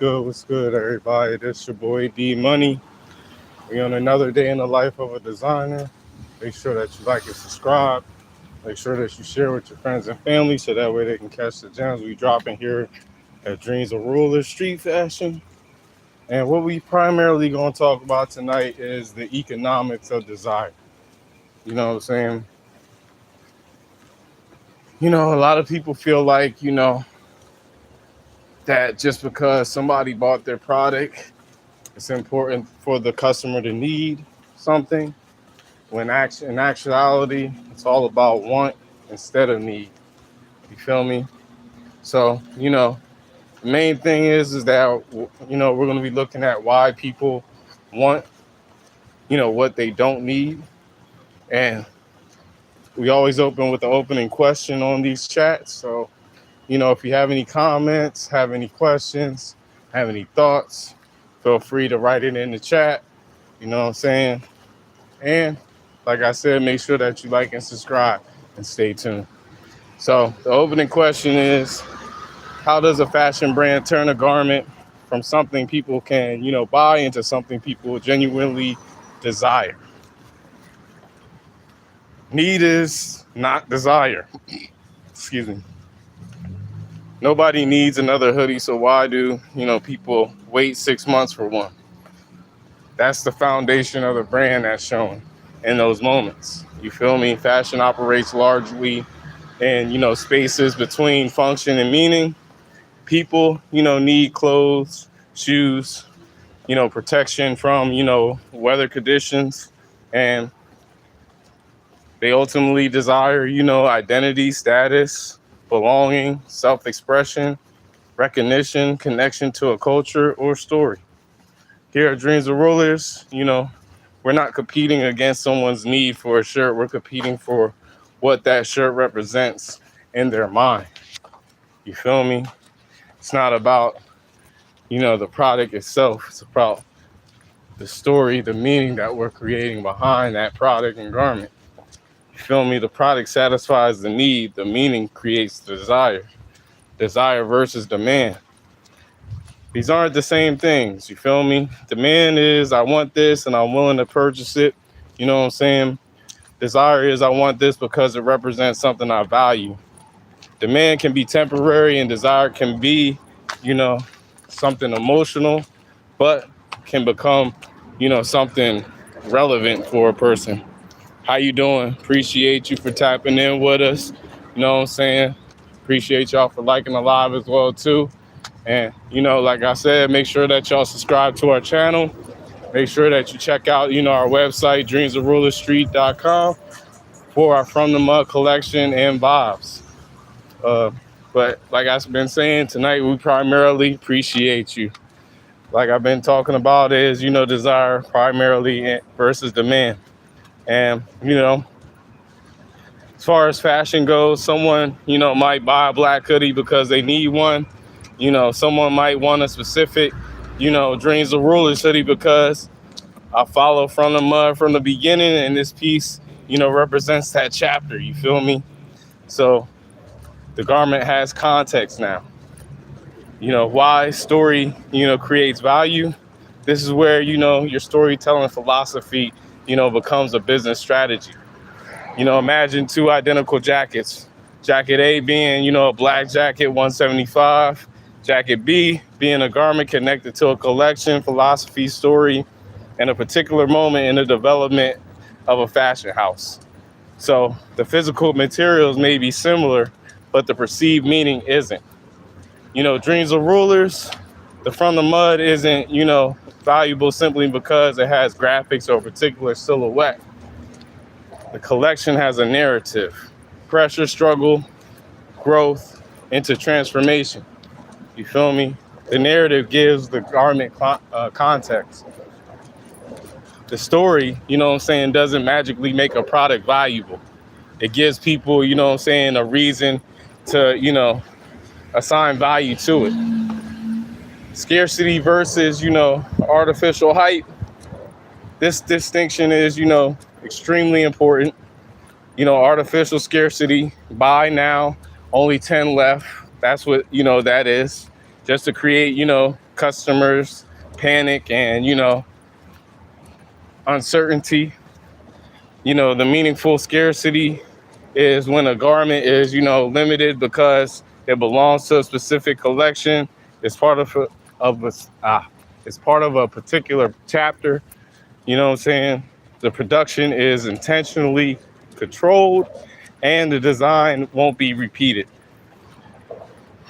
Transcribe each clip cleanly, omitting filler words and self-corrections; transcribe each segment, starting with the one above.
What's good, everybody? This your boy D Money. We on another day in the life of a designer. Make sure that you like and subscribe. Make sure that you share with your friends and family so that way they can catch the gems we dropping here at Dreams of Ruler Street Fashion. And what we primarily gonna talk about tonight is the economics of desire. You know what I'm saying? A lot of people feel like, that just because somebody bought their product, it's important for the customer to need something. In actuality, it's all about want instead of need. You feel me? So, the main thing is that, we're going to be looking at why people want, what they don't need. And we always open with the opening question on these chats. So, if you have any comments, have any questions, have any thoughts, feel free to write it in the chat. You know what I'm saying? And like I said, make sure that you like and subscribe and stay tuned. So the opening question is, how does a fashion brand turn a garment from something people can, buy into something people genuinely desire? Need is not desire. Excuse me. Nobody needs another hoodie, so why do, people wait 6 months for one? That's the foundation of the brand that's shown in those moments. You feel me? Fashion operates largely in, spaces between function and meaning. People, need clothes, shoes, protection from, weather conditions. And they ultimately desire, identity, status, belonging, self-expression, recognition, connection to a culture or story. Here at Dreams of Rulers, we're not competing against someone's need for a shirt. We're competing for what that shirt represents in their mind. You feel me? It's not about, the product itself. It's about the story, the meaning that we're creating behind that product and garment. You feel me? The product satisfies the need. The meaning creates the desire. Desire versus demand. These aren't the same things, you feel me? Demand is, I want this and I'm willing to purchase it. You know what I'm saying? Desire is, I want this because it represents something I value. Demand can be temporary and desire can be, something emotional, but can become, something relevant for a person. How you doing? Appreciate you for tapping in with us. You know what I'm saying? Appreciate y'all for liking the live as well, too. And, like I said, make sure that y'all subscribe to our channel. Make sure that you check out, our website, dreamsofrulerstreet.com, for our From the Mud collection and vibes. But like I've been saying, tonight we primarily appreciate you. Like I've been talking about is, desire primarily versus demand. And, as far as fashion goes, someone, might buy a black hoodie because they need one. Someone might want a specific, Dreams of Rulers hoodie because I follow From the Mud from the beginning, and this piece, represents that chapter. You feel me? So the garment has context now. Why story, creates value. This is where, your storytelling philosophy, becomes a business strategy. Imagine two identical jackets. Jacket A being, a black jacket, 175. Jacket B being a garment connected to a collection, philosophy, story, and a particular moment in the development of a fashion house. So the physical materials may be similar, but the perceived meaning isn't. Dreams of Rulers, the From the Mud isn't, valuable simply because it has graphics or a particular silhouette. The collection has a narrative: pressure, struggle, growth into transformation. You feel me? The narrative gives the garment context. The story, doesn't magically make a product valuable. It gives people, a reason to, assign value to it. Scarcity versus, artificial hype. This distinction is, extremely important. Artificial scarcity, buy now, only 10 left. That's what, that is. Just to create, customers panic and, uncertainty. The meaningful scarcity is when a garment is, limited because it belongs to a specific collection. It's part it's part of a particular chapter. You know what I'm saying? The production is intentionally controlled and the design won't be repeated.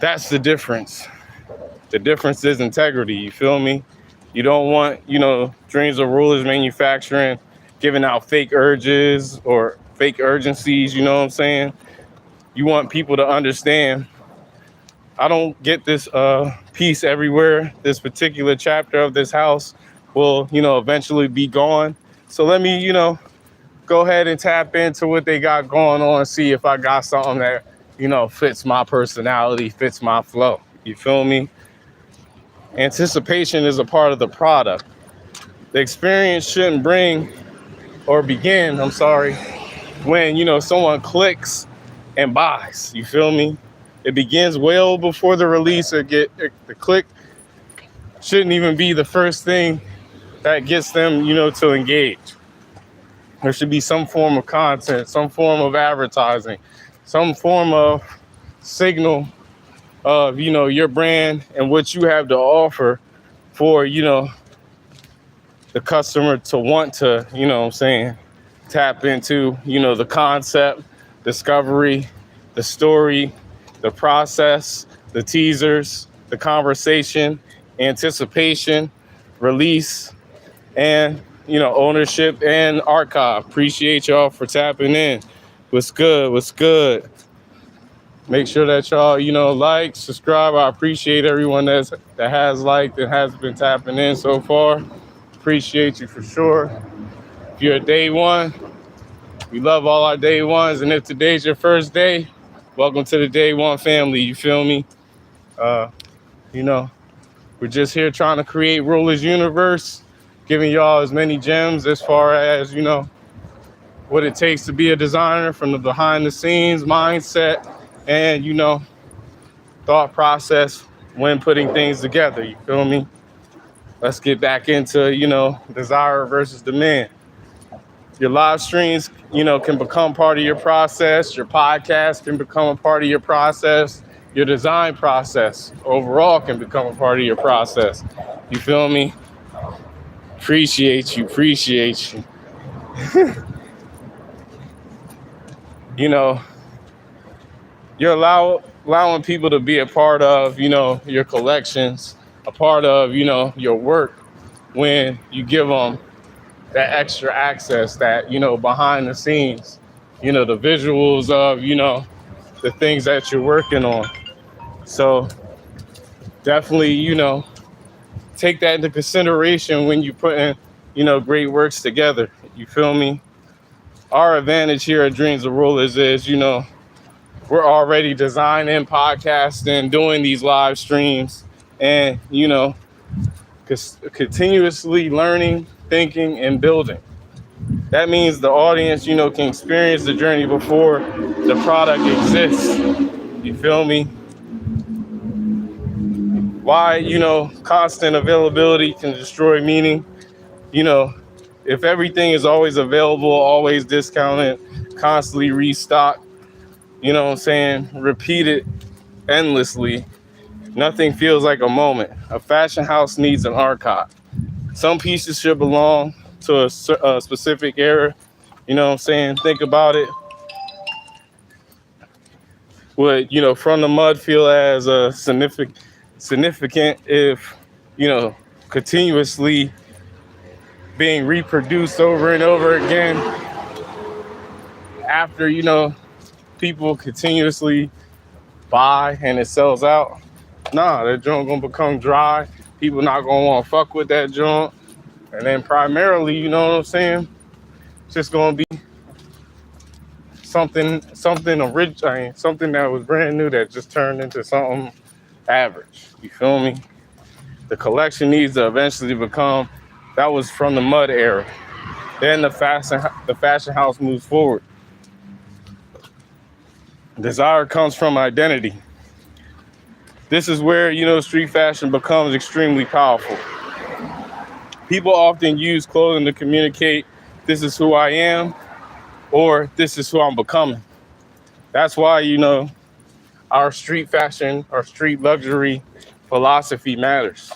That's the difference. The difference is integrity, you feel me? You don't want, Dreams of Rulers Manufacturing giving out fake urges or fake urgencies, you know what I'm saying? You want people to understand, I don't get this piece everywhere. This particular chapter of this house will, eventually be gone. So let me, go ahead and tap into what they got going on and see if I got something that, fits my personality, fits my flow. You feel me? Anticipation is a part of the product. The experience shouldn't begin, when, someone clicks and buys. You feel me? It begins well before the release. The click shouldn't even be the first thing that gets them, to engage. There should be some form of content, some form of advertising, some form of signal of, your brand and what you have to offer for, the customer to want to, tap into, the concept, discovery, the story, the process, the teasers, the conversation, anticipation, release, and, ownership and archive. Appreciate y'all for tapping in. What's good? What's good? Make sure that y'all, like, subscribe. I appreciate everyone that has liked and has been tapping in so far. Appreciate you for sure. If you're a day one, we love all our day ones. And if today's your first day, welcome to the day one family. You feel me? We're just here trying to create Rulers Universe, giving y'all as many gems as far as, what it takes to be a designer, from the behind the scenes mindset and, thought process when putting things together. You feel me? Let's get back into, desire versus demand. Your live streams, can become part of your process. Your podcast can become a part of your process. Your design process overall can become a part of your process. You feel me? Appreciate you. You're allowing people to be a part of, your collections, a part of, your work when you give them that extra access, that, behind the scenes, the visuals of, the things that you're working on. So definitely, take that into consideration when you put in, great works together. You feel me? Our advantage here at Dreams of Rulers is, we're already designing, podcasting, doing these live streams, and, continuously learning, thinking, and building. That means the audience, can experience the journey before the product exists. You feel me? Why, constant availability can destroy meaning. If everything is always available, always discounted, constantly restocked, repeated endlessly, nothing feels like a moment. A fashion house needs an archive. Some pieces should belong to a specific era. Think about it. Would, From the Mud feel as significant if, continuously being reproduced over and over again after, people continuously buy and it sells out? Nah, that joint gonna become dry. People not gonna want to fuck with that joint. And then primarily, it's just gonna be something original, something that was brand new that just turned into something average. You feel me? The collection needs to eventually become, that was from the Mud era. Then the fashion house moves forward. Desire comes from identity. This is where, street fashion becomes extremely powerful. People often use clothing to communicate, this is who I am, or this is who I'm becoming. That's why, our street fashion, our street luxury philosophy matters.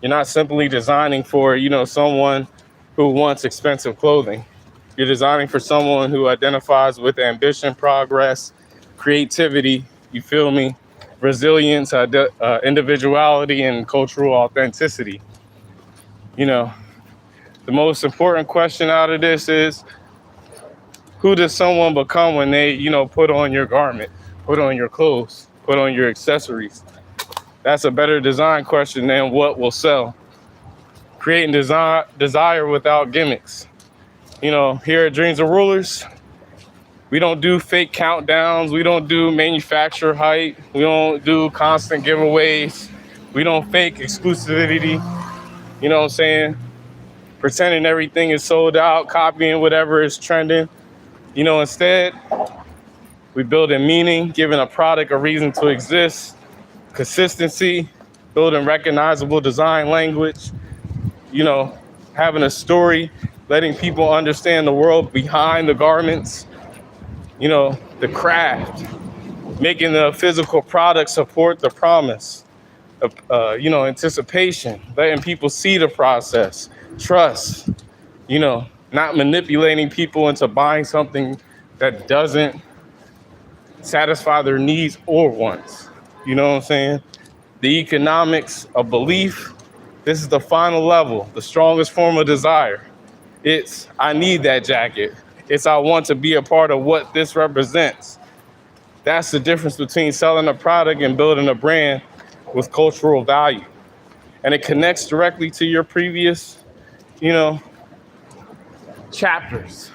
You're not simply designing for, someone who wants expensive clothing. You're designing for someone who identifies with ambition, progress, creativity, you feel me? Resilience, individuality, and cultural authenticity. The most important question out of this is, who does someone become when they, put on your garment, put on your clothes, put on your accessories? That's a better design question than what will sell. Creating desire without gimmicks. Here at Dreams of Rulers, we don't do fake countdowns. We don't do manufacturer hype. We don't do constant giveaways. We don't fake exclusivity. You know what I'm saying? Pretending everything is sold out, copying whatever is trending. Instead, we build in meaning, giving a product a reason to exist, consistency, building recognizable design language, having a story, letting people understand the world behind the garments, the craft, making the physical product support the promise, anticipation, letting people see the process, trust, not manipulating people into buying something that doesn't satisfy their needs or wants. You know what I'm saying? The economics of belief, this is the final level, the strongest form of desire. It's, I need that jacket. It's, I want to be a part of what this represents. That's the difference between selling a product and building a brand with cultural value. And it connects directly to your previous, chapters.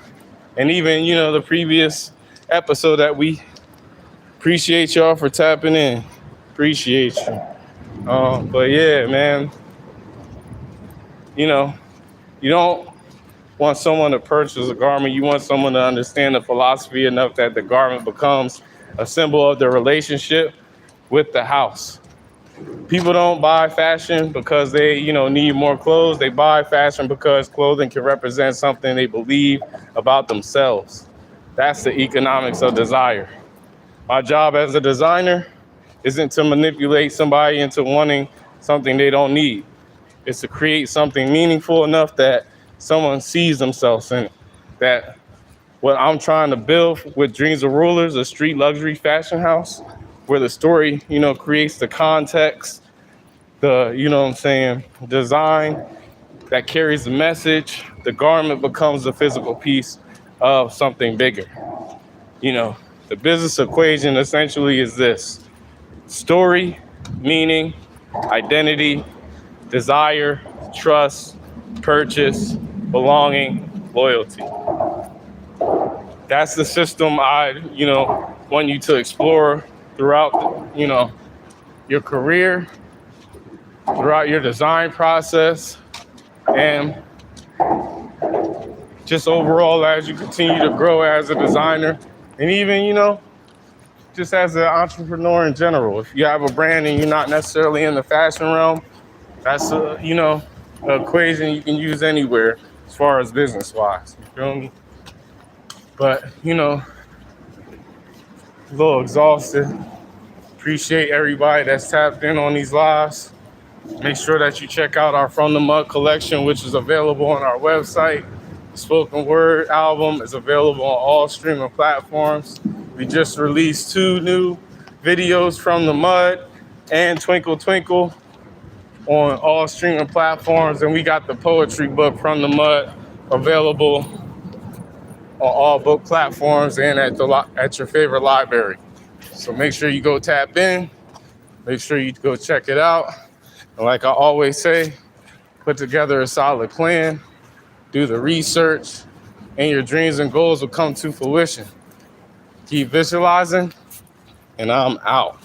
And even, the previous episode that we appreciate y'all for tapping in. Appreciate you. But yeah, man, you don't want someone to purchase a garment. You want someone to understand the philosophy enough that the garment becomes a symbol of their relationship with the house. People don't buy fashion because they, need more clothes. They buy fashion because clothing can represent something they believe about themselves. That's the economics of desire. My job as a designer isn't to manipulate somebody into wanting something they don't need. It's to create something meaningful enough that someone sees themselves in it. That what I'm trying to build with Dreams of Rulers, a street luxury fashion house, where the story, creates the context, the, design that carries the message. The garment becomes a physical piece of something bigger. The business equation essentially is this: story, meaning, identity, desire, trust, purchase, belonging, loyalty. That's the system I, want you to explore throughout, your career, throughout your design process, and just overall as you continue to grow as a designer, and even, just as an entrepreneur in general. If you have a brand and you're not necessarily in the fashion realm, that's an equation you can use anywhere as far as business-wise. You feel me? But, a little exhausted. Appreciate everybody that's tapped in on these lives. Make sure that you check out our From the Mud collection, which is available on our website. The spoken word album is available on all streaming platforms. We just released 2 new videos, From the Mud and Twinkle Twinkle, on all streaming platforms. And we got the poetry book, From the Mud, available on all book platforms and at your favorite library. So make sure you go tap in. Make sure you go check it out. And like I always say, put together a solid plan, do the research, and your dreams and goals will come to fruition. Keep visualizing, and I'm out.